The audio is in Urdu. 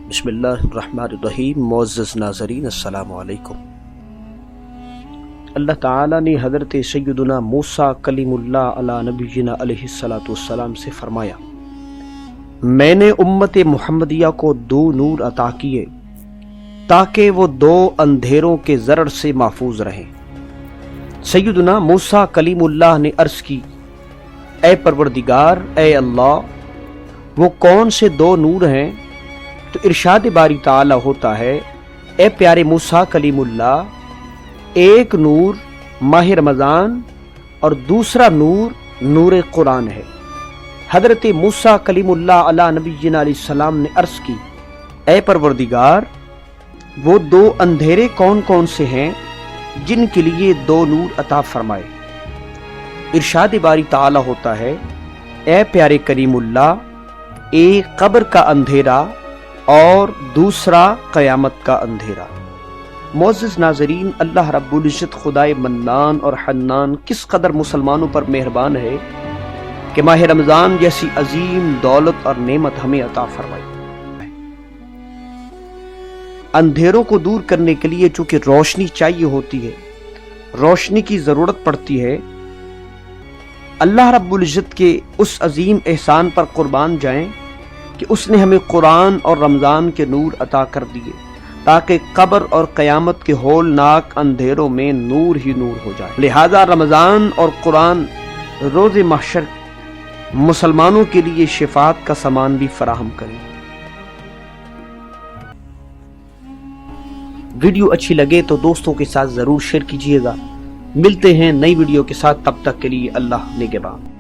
بسم اللہ الرحمن الرحیم۔ معزز ناظرین السلام علیکم۔ اللہ تعالیٰ نے حضرت سیدنا موسیٰ کلیم اللہ علی نبینا علیہ السلام سے فرمایا، میں نے امت محمدیہ کو 2 نور عطا کیے تاکہ وہ 2 اندھیروں کے ضرر سے محفوظ رہیں۔ سیدنا موسیٰ کلیم اللہ نے عرض کی، اے پروردگار، اے اللہ، وہ کون سے 2 نور ہیں؟ تو ارشاد باری تعالی ہوتا ہے، اے پیارے موسیٰ کلیم اللہ، ایک نور ماہ رمضان اور دوسرا نور قرآن ہے۔ حضرت موسیٰ کلیم اللہ علی نبینا علیہ السلام نے عرض کی، اے پروردگار، وہ 2 اندھیرے کون کون سے ہیں جن کے لیے 2 نور عطا فرمائے؟ ارشاد باری تعالی ہوتا ہے، اے پیارے کریم اللہ، ایک قبر کا اندھیرا اور دوسرا قیامت کا اندھیرا۔ معزز ناظرین، اللہ رب العزت خدائے منان اور حنان کس قدر مسلمانوں پر مہربان ہے کہ ماہ رمضان جیسی عظیم دولت اور نعمت ہمیں عطا فرمائی۔ اندھیروں کو دور کرنے کے لیے چونکہ روشنی چاہیے ہوتی ہے، روشنی کی ضرورت پڑتی ہے، اللہ رب العزت کے اس عظیم احسان پر قربان جائیں کہ اس نے ہمیں قرآن اور رمضان کے نور عطا کر دیے تاکہ قبر اور قیامت کے ہولناک اندھیروں میں نور ہی نور ہو جائے۔ لہذا رمضان اور قرآن روز محشر مسلمانوں کے لیے شفاعت کا سامان بھی فراہم کریں۔ ویڈیو اچھی لگے تو دوستوں کے ساتھ ضرور شیئر کیجیے گا۔ ملتے ہیں نئی ویڈیو کے ساتھ، تب تک کے لیے اللہ نگہبان۔